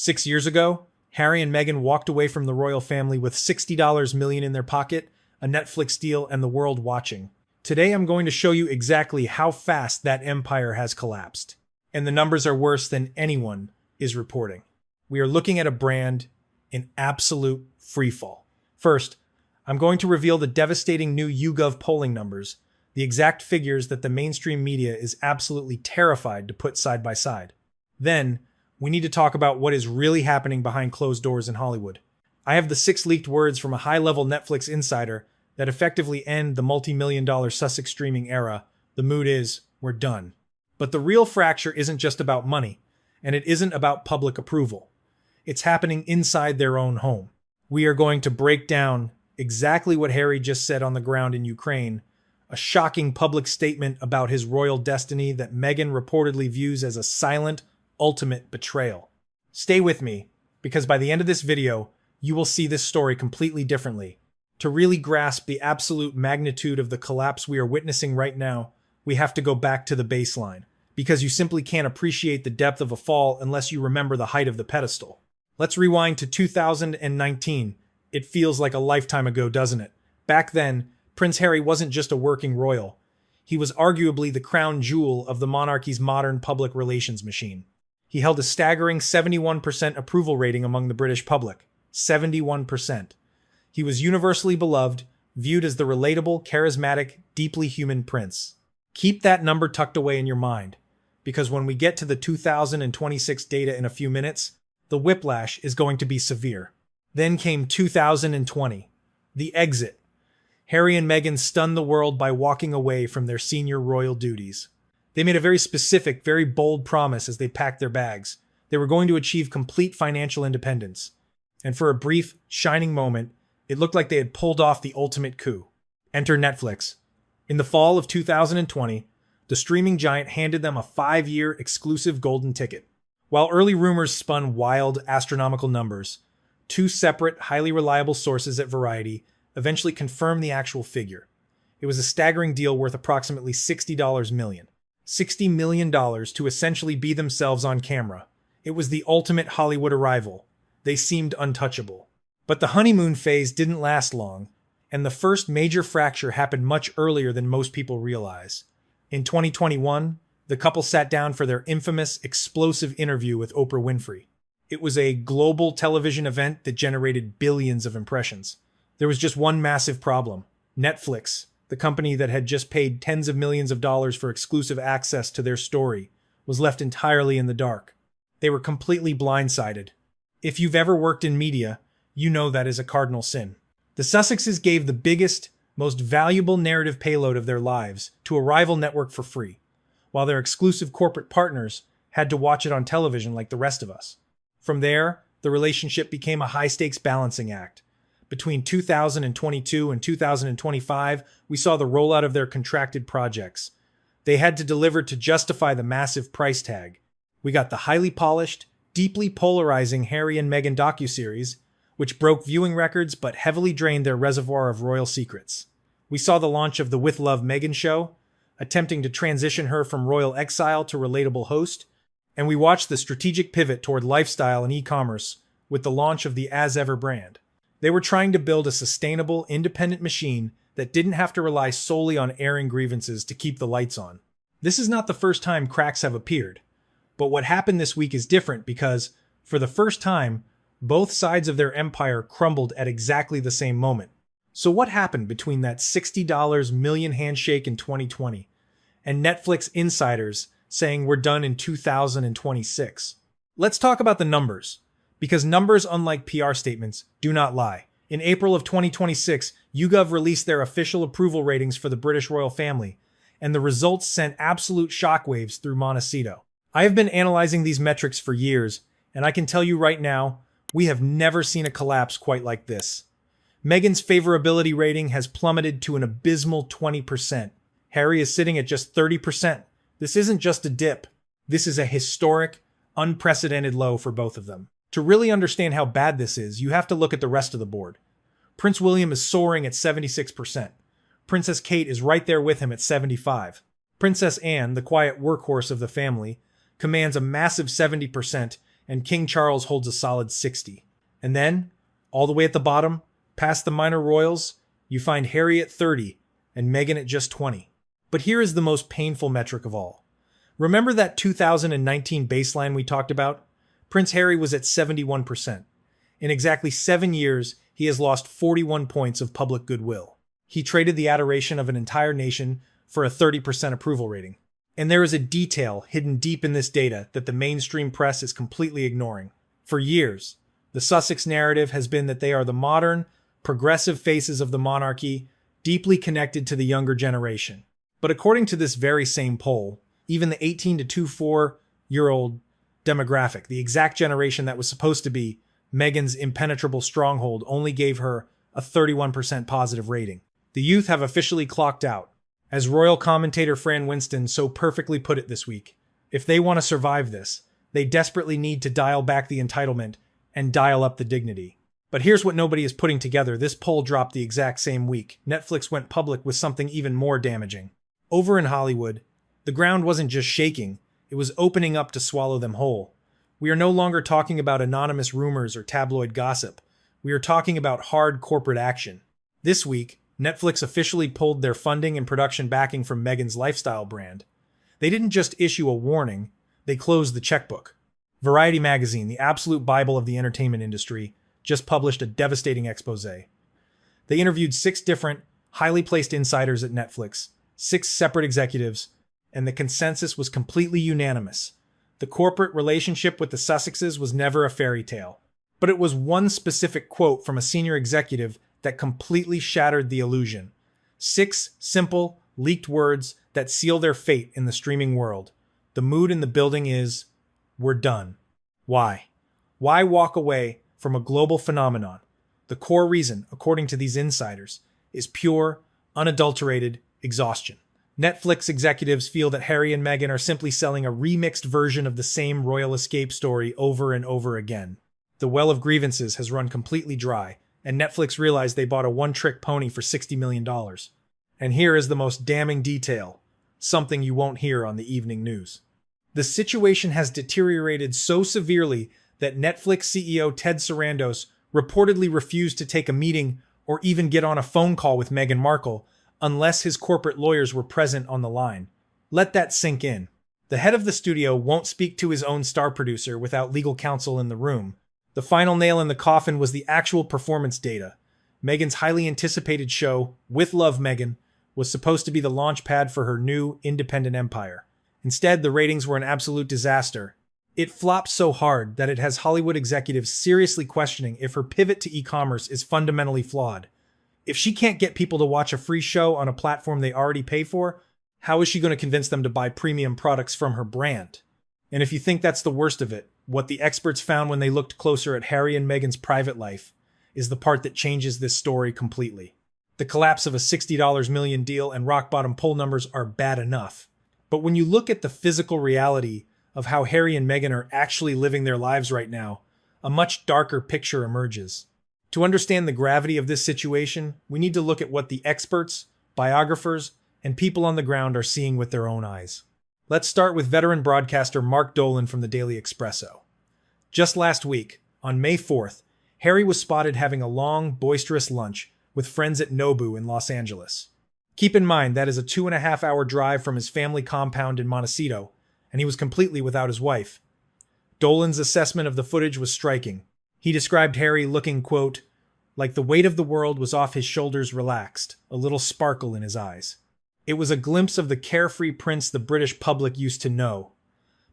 6 years ago, Harry and Meghan walked away from the royal family with $60 million in their pocket, a Netflix deal, and the world watching. Today I'm going to show you exactly how fast that empire has collapsed. And the numbers are worse than anyone is reporting. We are looking at a brand in absolute freefall. First, I'm going to reveal the devastating new YouGov polling numbers, the exact figures that the mainstream media is absolutely terrified to put side by side. Then, we need to talk about what is really happening behind closed doors in Hollywood. I have the 6 leaked words from a high-level Netflix insider that effectively end the multi-million-dollar Sussex streaming era. The mood is, we're done. But the real fracture isn't just about money, and it isn't about public approval. It's happening inside their own home. We are going to break down exactly what Harry just said on the ground in Ukraine, a shocking public statement about his royal destiny that Meghan reportedly views as a silent, ultimate betrayal. Stay with me, because by the end of this video, you will see this story completely differently. To really grasp the absolute magnitude of the collapse we are witnessing right now, we have to go back to the baseline, because you simply can't appreciate the depth of a fall unless you remember the height of the pedestal. Let's rewind to 2019. It feels like a lifetime ago, doesn't it? Back then, Prince Harry wasn't just a working royal. He was arguably the crown jewel of the monarchy's modern public relations machine. He held a staggering 71% approval rating among the British public. 71%. He was universally beloved, viewed as the relatable, charismatic, deeply human prince. Keep that number tucked away in your mind, because when we get to the 2026 data in a few minutes, the whiplash is going to be severe. Then came 2020, the exit. Harry and Meghan stunned the world by walking away from their senior royal duties. They made a very specific, very bold promise as they packed their bags. They were going to achieve complete financial independence. And for a brief, shining moment, it looked like they had pulled off the ultimate coup. Enter Netflix. In the fall of 2020, the streaming giant handed them a 5-year exclusive golden ticket. While early rumors spun wild, astronomical numbers, 2 separate, highly reliable sources at Variety eventually confirmed the actual figure. It was a staggering deal worth approximately $60 million. $60 million to essentially be themselves on camera. It was the ultimate Hollywood arrival. They seemed untouchable. But the honeymoon phase didn't last long, and the first major fracture happened much earlier than most people realize. In 2021, the couple sat down for their infamous, explosive interview with Oprah Winfrey. It was a global television event that generated billions of impressions. There was just one massive problem. Netflix, the company that had just paid tens of millions of dollars for exclusive access to their story, was left entirely in the dark. They were completely blindsided. If you've ever worked in media, you know that is a cardinal sin. The Sussexes gave the biggest, most valuable narrative payload of their lives to a rival network for free, while their exclusive corporate partners had to watch it on television like the rest of us. From there, the relationship became a high-stakes balancing act. Between 2022 and 2025, we saw the rollout of their contracted projects. They had to deliver to justify the massive price tag. We got the highly polished, deeply polarizing Harry and Meghan docuseries, which broke viewing records but heavily drained their reservoir of royal secrets. We saw the launch of the With Love Meghan show, attempting to transition her from royal exile to relatable host, and we watched the strategic pivot toward lifestyle and e-commerce with the launch of the As Ever brand. They were trying to build a sustainable, independent machine that didn't have to rely solely on airing grievances to keep the lights on. This is not the first time cracks have appeared, but what happened this week is different because, for the first time, both sides of their empire crumbled at exactly the same moment. So what happened between that $60 million handshake in 2020 and Netflix insiders saying we're done in 2026? Let's talk about the numbers, because numbers, unlike PR statements, do not lie. In April of 2026, YouGov released their official approval ratings for the British royal family, and the results sent absolute shockwaves through Montecito. I have been analyzing these metrics for years, and I can tell you right now, we have never seen a collapse quite like this. Meghan's favorability rating has plummeted to an abysmal 20%. Harry is sitting at just 30%. This isn't just a dip. This is a historic, unprecedented low for both of them. To really understand how bad this is, you have to look at the rest of the board. Prince William is soaring at 76%. Princess Kate is right there with him at 75%. Princess Anne, the quiet workhorse of the family, commands a massive 70%, and King Charles holds a solid 60. And then, all the way at the bottom, past the minor royals, you find Harry at 30 and Meghan at just 20. But here is the most painful metric of all. Remember that 2019 baseline we talked about? Prince Harry was at 71%. In exactly 7 years, he has lost 41 points of public goodwill. He traded the adoration of an entire nation for a 30% approval rating. And there is a detail hidden deep in this data that the mainstream press is completely ignoring. For years, the Sussex narrative has been that they are the modern, progressive faces of the monarchy, deeply connected to the younger generation. But according to this very same poll, even the 18 to 24-year-old demographic, the exact generation that was supposed to be Meghan's impenetrable stronghold, only gave her a 31% positive rating. The youth have officially clocked out. As royal commentator Fran Winston so perfectly put it this week, if they want to survive this, they desperately need to dial back the entitlement and dial up the dignity. But here's what nobody is putting together. This poll dropped the exact same week. Netflix went public with something even more damaging. Over in Hollywood, the ground wasn't just shaking, it was opening up to swallow them whole. We are no longer talking about anonymous rumors or tabloid gossip. We are talking about hard corporate action. This week, Netflix officially pulled their funding and production backing from Meghan's lifestyle brand. They didn't just issue a warning, they closed the checkbook. Variety magazine, the absolute Bible of the entertainment industry, just published a devastating expose. They interviewed 6 different, highly placed insiders at Netflix, 6 separate executives, and the consensus was completely unanimous. The corporate relationship with the Sussexes was never a fairy tale. But it was one specific quote from a senior executive that completely shattered the illusion. 6 simple, leaked words that seal their fate in the streaming world. The mood in the building is, we're done. Why? Why walk away from a global phenomenon? The core reason, according to these insiders, is pure, unadulterated exhaustion. Netflix executives feel that Harry and Meghan are simply selling a remixed version of the same royal escape story over and over again. The well of grievances has run completely dry, and Netflix realized they bought a one-trick pony for $60 million. And here is the most damning detail, something you won't hear on the evening news. The situation has deteriorated so severely that Netflix CEO Ted Sarandos reportedly refused to take a meeting or even get on a phone call with Meghan Markle unless his corporate lawyers were present on the line. Let that sink in. The head of the studio won't speak to his own star producer without legal counsel in the room. The final nail in the coffin was the actual performance data. Meghan's highly anticipated show, With Love Meghan, was supposed to be the launch pad for her new independent empire. Instead, the ratings were an absolute disaster. It flopped so hard that it has Hollywood executives seriously questioning if her pivot to e-commerce is fundamentally flawed. If she can't get people to watch a free show on a platform they already pay for, how is she going to convince them to buy premium products from her brand? And if you think that's the worst of it, what the experts found when they looked closer at Harry and Meghan's private life is the part that changes this story completely. The collapse of a $60 million deal and rock-bottom poll numbers are bad enough. But when you look at the physical reality of how Harry and Meghan are actually living their lives right now, a much darker picture emerges. To understand the gravity of this situation, we need to look at what the experts, biographers, and people on the ground are seeing with their own eyes. Let's start with veteran broadcaster Mark Dolan from the Daily Expresso. Just last week, on May 4th, Harry was spotted having a long, boisterous lunch with friends at Nobu in Los Angeles. Keep in mind that is a 2.5-hour drive from his family compound in Montecito, and he was completely without his wife. Dolan's assessment of the footage was striking. He described Harry looking, quote, like the weight of the world was off his shoulders relaxed, a little sparkle in his eyes. It was a glimpse of the carefree prince the British public used to know.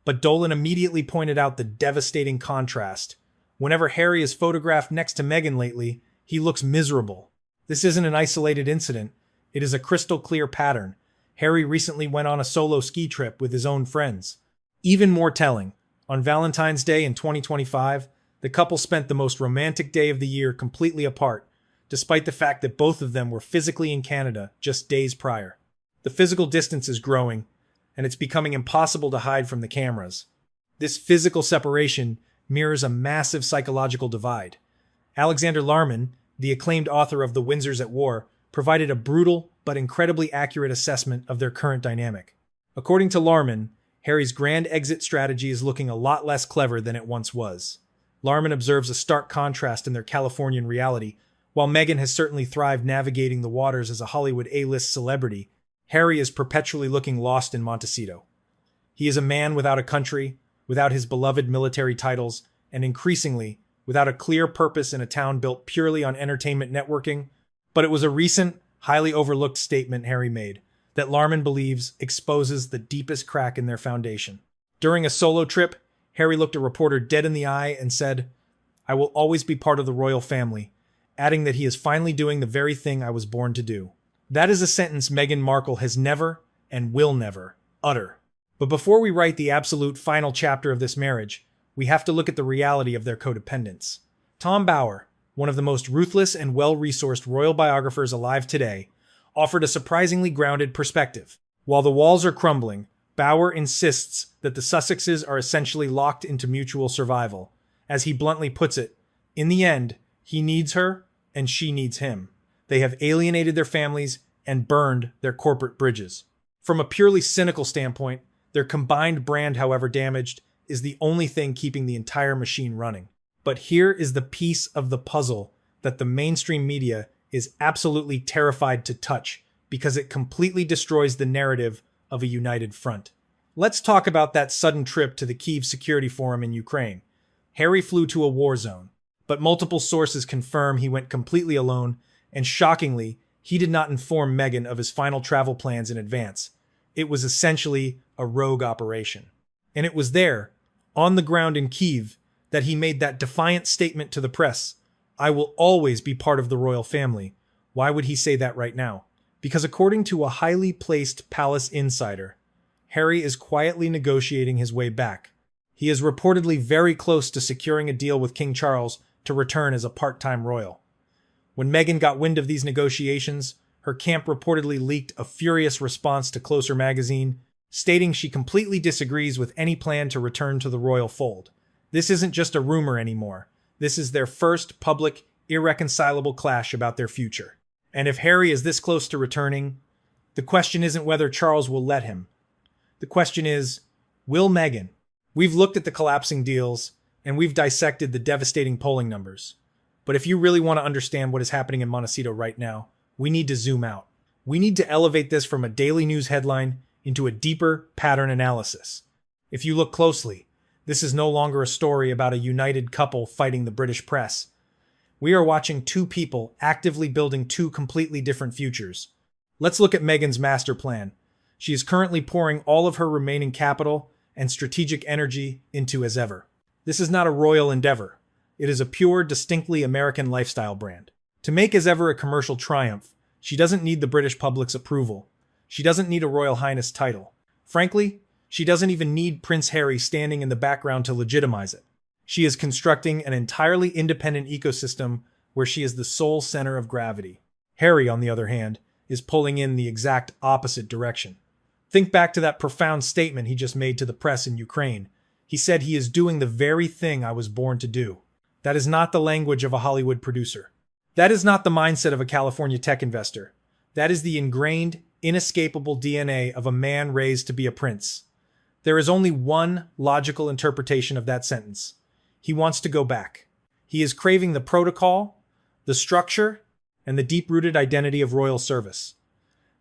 But Dolan immediately pointed out the devastating contrast. Whenever Harry is photographed next to Meghan lately, he looks miserable. This isn't an isolated incident. It is a crystal clear pattern. Harry recently went on a solo ski trip with his own friends. Even more telling, on Valentine's Day in 2025, the couple spent the most romantic day of the year completely apart, despite the fact that both of them were physically in Canada just days prior. The physical distance is growing, and it's becoming impossible to hide from the cameras. This physical separation mirrors a massive psychological divide. Alexander Larman, the acclaimed author of The Windsors at War, provided a brutal but incredibly accurate assessment of their current dynamic. According to Larman, Harry's grand exit strategy is looking a lot less clever than it once was. Larman observes a stark contrast in their Californian reality. While Meghan has certainly thrived navigating the waters as a Hollywood A-list celebrity, Harry is perpetually looking lost in Montecito. He is a man without a country, without his beloved military titles, and increasingly, without a clear purpose in a town built purely on entertainment networking. But it was a recent, highly overlooked statement Harry made that Larman believes exposes the deepest crack in their foundation. During a solo trip, Harry looked a reporter dead in the eye and said, "I will always be part of the royal family," adding that he is finally doing the very thing I was born to do. That is a sentence Meghan Markle has never and will never utter. But before we write the absolute final chapter of this marriage, we have to look at the reality of their codependence. Tom Bower, one of the most ruthless and well-resourced royal biographers alive today, offered a surprisingly grounded perspective. While the walls are crumbling, Bower insists that the Sussexes are essentially locked into mutual survival. As he bluntly puts it, in the end, he needs her and she needs him. They have alienated their families and burned their corporate bridges. From a purely cynical standpoint, their combined brand, however damaged, is the only thing keeping the entire machine running. But here is the piece of the puzzle that the mainstream media is absolutely terrified to touch because it completely destroys the narrative of a united front. Let's talk about that sudden trip to the Kyiv Security Forum in Ukraine. Harry flew to a war zone, but multiple sources confirm he went completely alone, and shockingly, he did not inform Meghan of his final travel plans in advance. It was essentially a rogue operation. And it was there, on the ground in Kyiv, that he made that defiant statement to the press, "I will always be part of the royal family." Why would he say that right now? Because according to a highly placed palace insider, Harry is quietly negotiating his way back. He is reportedly very close to securing a deal with King Charles to return as a part-time royal. When Meghan got wind of these negotiations, her camp reportedly leaked a furious response to Closer magazine, stating she completely disagrees with any plan to return to the royal fold. This isn't just a rumor anymore. This is their first public, irreconcilable clash about their future. And if Harry is this close to returning, the question isn't whether Charles will let him. The question is, will Meghan? We've looked at the collapsing deals, and we've dissected the devastating polling numbers. But if you really want to understand what is happening in Montecito right now, we need to zoom out. We need to elevate this from a daily news headline into a deeper pattern analysis. If you look closely, this is no longer a story about a united couple fighting the British press. We are watching two people actively building two completely different futures. Let's look at Meghan's master plan. She is currently pouring all of her remaining capital and strategic energy into As Ever. This is not a royal endeavor. It is a pure, distinctly American lifestyle brand. To make As Ever a commercial triumph, she doesn't need the British public's approval. She doesn't need a Royal Highness title. Frankly, she doesn't even need Prince Harry standing in the background to legitimize it. She is constructing an entirely independent ecosystem where she is the sole center of gravity. Harry, on the other hand, is pulling in the exact opposite direction. Think back to that profound statement he just made to the press in Ukraine. He said he is doing the very thing I was born to do. That is not the language of a Hollywood producer. That is not the mindset of a California tech investor. That is the ingrained, inescapable DNA of a man raised to be a prince. There is only one logical interpretation of that sentence. He wants to go back. He is craving the protocol, the structure, and the deep-rooted identity of royal service.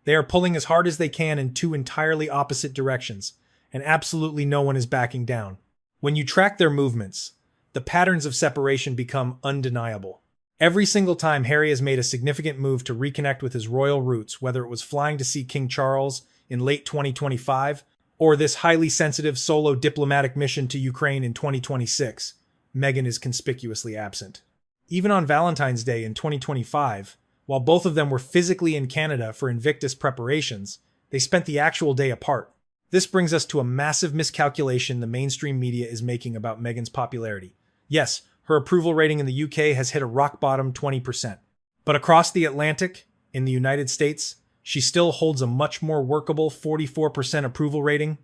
They are pulling as hard as they can in two entirely opposite directions, and absolutely no one is backing down. When you track their movements, the patterns of separation become undeniable. Every single time Harry has made a significant move to reconnect with his royal roots, whether it was flying to see King Charles in late 2025 or this highly sensitive solo diplomatic mission to Ukraine in 2026, Meghan is conspicuously absent. Even on Valentine's Day in 2025, while both of them were physically in Canada for Invictus preparations, they spent the actual day apart. This brings us to a massive miscalculation the mainstream media is making about Meghan's popularity. Yes, her approval rating in the UK has hit a rock-bottom 20%. But across the Atlantic, in the United States, she still holds a much more workable 44% approval rating.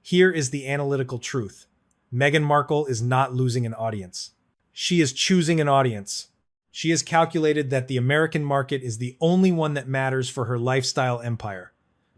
Here is the analytical truth. Meghan Markle is not losing an audience. She is choosing an audience. She has calculated that the American market is the only one that matters for her lifestyle empire.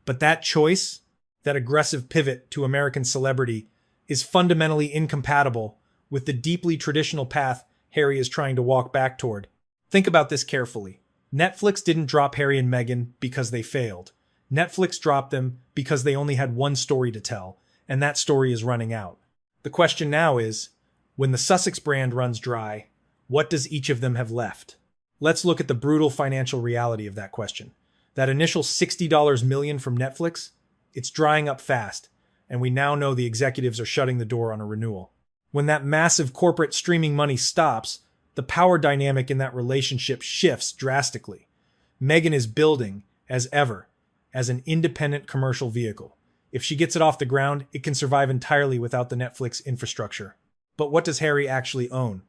But that choice, that aggressive pivot to American celebrity, is fundamentally incompatible with the deeply traditional path Harry is trying to walk back toward. Think about this carefully. Netflix didn't drop Harry and Meghan because they failed. Netflix dropped them because they only had one story to tell, and that story is running out. The question now is, when the Sussex brand runs dry, what does each of them have left? Let's look at the brutal financial reality of that question. That initial $60 million from Netflix, it's drying up fast, and we now know the executives are shutting the door on a renewal. When that massive corporate streaming money stops, the power dynamic in that relationship shifts drastically. Meghan is building, as ever, as an independent commercial vehicle. If she gets it off the ground, it can survive entirely without the Netflix infrastructure. But what does Harry actually own?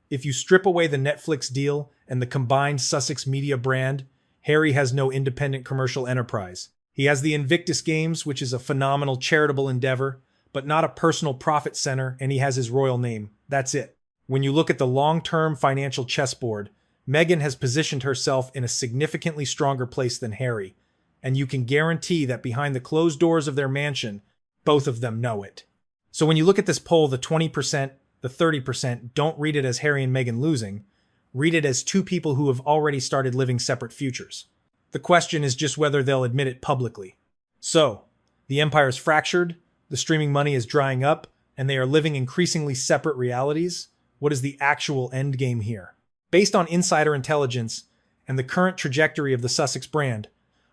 If you strip away the Netflix deal and the combined Sussex media brand, Harry has no independent commercial enterprise. He has the Invictus Games, which is a phenomenal charitable endeavor, but not a personal profit center, and he has his royal name. That's it. When you look at the long-term financial chessboard, Meghan has positioned herself in a significantly stronger place than Harry, and you can guarantee that behind the closed doors of their mansion, both of them know it. So when you look at this poll, the 20%, the 30%, don't read it as Harry and Meghan losing. Read it as two people who have already started living separate futures. The question is just whether they'll admit it publicly. So, the empire's fractured, the streaming money is drying up, and they are living increasingly separate realities. What is the actual endgame here? Based on insider intelligence and the current trajectory of the Sussex brand,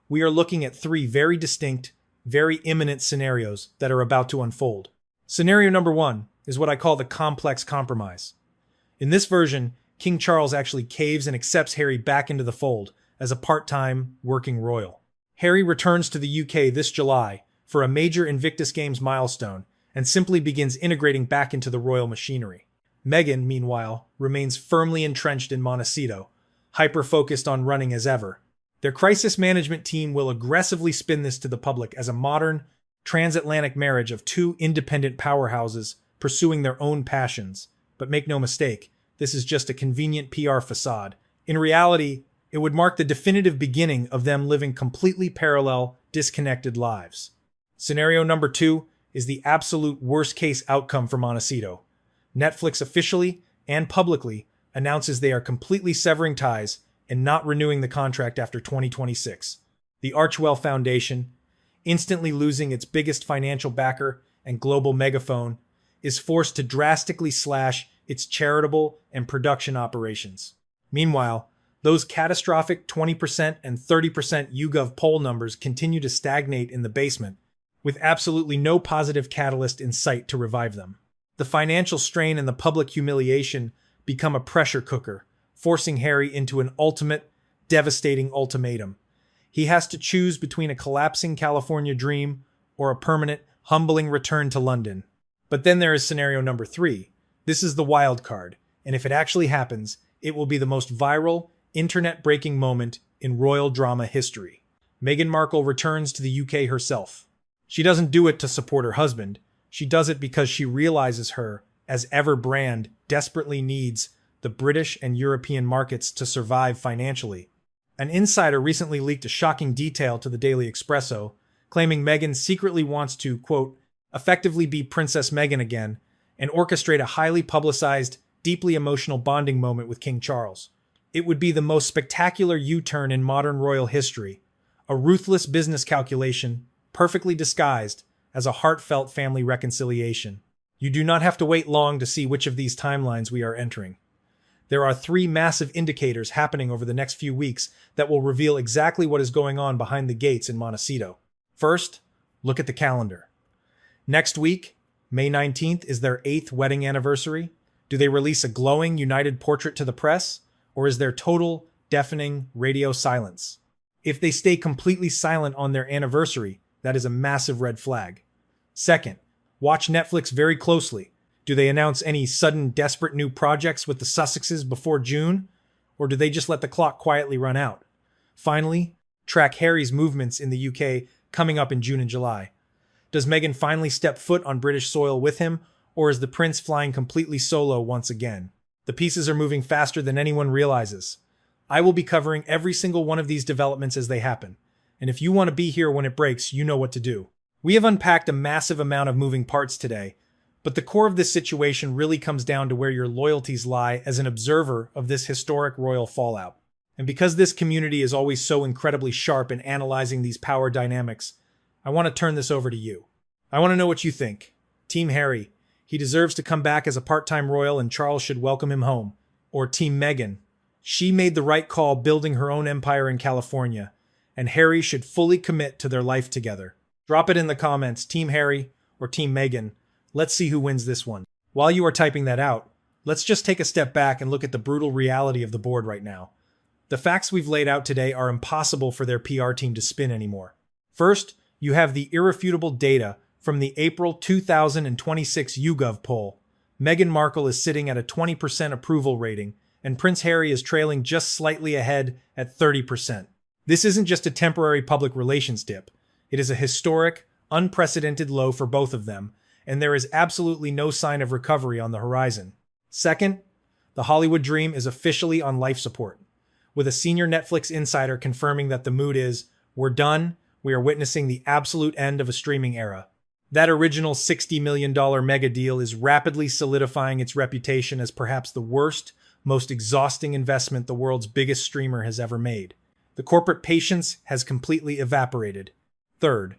we are looking at three very distinct, very imminent scenarios that are about to unfold. Scenario number one is what I call the complex compromise. In this version, King Charles actually caves and accepts Harry back into the fold as a part-time working royal. Harry returns to the UK this July for a major Invictus Games milestone and simply begins integrating back into the royal machinery. Meghan, meanwhile, remains firmly entrenched in Montecito, hyper-focused on running as ever. Their crisis management team will aggressively spin this to the public as a modern, transatlantic marriage of two independent powerhouses pursuing their own passions. But make no mistake, this is just a convenient PR facade. In reality, it would mark the definitive beginning of them living completely parallel, disconnected lives. Scenario number two is the absolute worst-case outcome for Montecito. Netflix officially and publicly announces they are completely severing ties and not renewing the contract after 2026. The Archwell Foundation, instantly losing its biggest financial backer and global megaphone, is forced to drastically slash its charitable and production operations. Meanwhile, those catastrophic 20% and 30% YouGov poll numbers continue to stagnate in the basement, with absolutely no positive catalyst in sight to revive them. The financial strain and the public humiliation become a pressure cooker, forcing Harry into an ultimate, devastating ultimatum. He has to choose between a collapsing California dream or a permanent, humbling return to London. But then there is scenario number three. This is the wild card, and if it actually happens, it will be the most viral, internet-breaking moment in royal drama history. Meghan Markle returns to the UK herself. She doesn't do it to support her husband. She does it because she realizes her, as ever brand, desperately needs the British and European markets to survive financially. An insider recently leaked a shocking detail to the Daily Expresso, claiming Meghan secretly wants to, quote, effectively be Princess Meghan again and orchestrate a highly publicized, deeply emotional bonding moment with King Charles. It would be the most spectacular U-turn in modern royal history, a ruthless business calculation, perfectly disguised as a heartfelt family reconciliation. You do not have to wait long to see which of these timelines we are entering. There are three massive indicators happening over the next few weeks that will reveal exactly what is going on behind the gates in Montecito. First, look at the calendar. Next week, May 19th, is their 8th wedding anniversary. Do they release a glowing, united portrait to the press, or is there total, deafening radio silence? If they stay completely silent on their anniversary, that is a massive red flag. Second, watch Netflix very closely. Do they announce any sudden, desperate new projects with the Sussexes before June, or do they just let the clock quietly run out? Finally, track Harry's movements in the UK coming up in June and July. Does Meghan finally step foot on British soil with him, or is the prince flying completely solo once again? The pieces are moving faster than anyone realizes. I will be covering every single one of these developments as they happen, and if you want to be here when it breaks, you know what to do. We have unpacked a massive amount of moving parts today, but the core of this situation really comes down to where your loyalties lie as an observer of this historic royal fallout. And because this community is always so incredibly sharp in analyzing these power dynamics, I want to turn this over to you. I want to know what you think. Team Harry, he deserves to come back as a part-time royal and Charles should welcome him home. Or Team Meghan, she made the right call building her own empire in California, and Harry should fully commit to their life together. Drop it in the comments, Team Harry or Team Meghan. Let's see who wins this one. While you are typing that out, let's just take a step back and look at the brutal reality of the board right now. The facts we've laid out today are impossible for their PR team to spin anymore. First, you have the irrefutable data from the April 2026 YouGov poll. Meghan Markle is sitting at a 20% approval rating, and Prince Harry is trailing just slightly ahead at 30%. This isn't just a temporary public relations dip. It is a historic, unprecedented low for both of them, and there is absolutely no sign of recovery on the horizon. Second, the Hollywood dream is officially on life support, with a senior Netflix insider confirming that the mood is, we're done, we are witnessing the absolute end of a streaming era. That original $60 million mega deal is rapidly solidifying its reputation as perhaps the worst, most exhausting investment the world's biggest streamer has ever made. The corporate patience has completely evaporated. Third,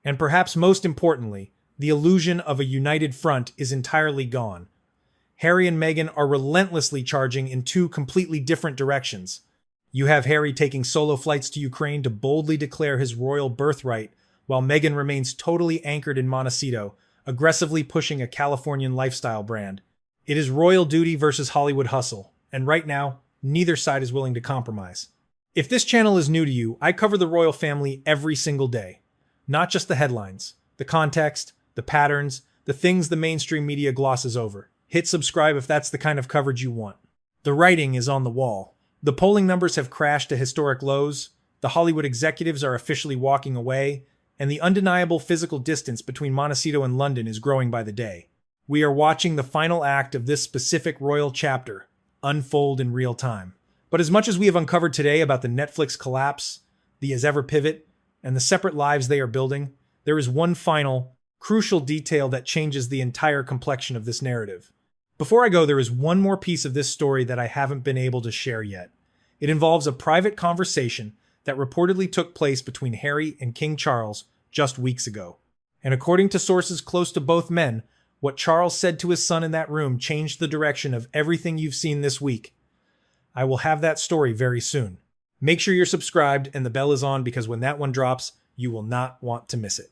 and perhaps most importantly, the illusion of a united front is entirely gone. Harry and Meghan are relentlessly charging in two completely different directions. You have Harry taking solo flights to Ukraine to boldly declare his royal birthright, while Meghan remains totally anchored in Montecito, aggressively pushing a Californian lifestyle brand. It is royal duty versus Hollywood hustle, and right now, neither side is willing to compromise. If this channel is new to you, I cover the royal family every single day. Not just the headlines, the context, the patterns, the things the mainstream media glosses over. Hit subscribe if that's the kind of coverage you want. The writing is on the wall. The polling numbers have crashed to historic lows, the Hollywood executives are officially walking away, and the undeniable physical distance between Montecito and London is growing by the day. We are watching the final act of this specific royal chapter unfold in real time. But as much as we have uncovered today about the Netflix collapse, the as ever pivot, and the separate lives they are building, there is one final, crucial detail that changes the entire complexion of this narrative. Before I go, there is one more piece of this story that I haven't been able to share yet. It involves a private conversation that reportedly took place between Harry and King Charles just weeks ago. And according to sources close to both men, what Charles said to his son in that room changed the direction of everything you've seen this week. I will have that story very soon. Make sure you're subscribed and the bell is on because when that one drops, you will not want to miss it.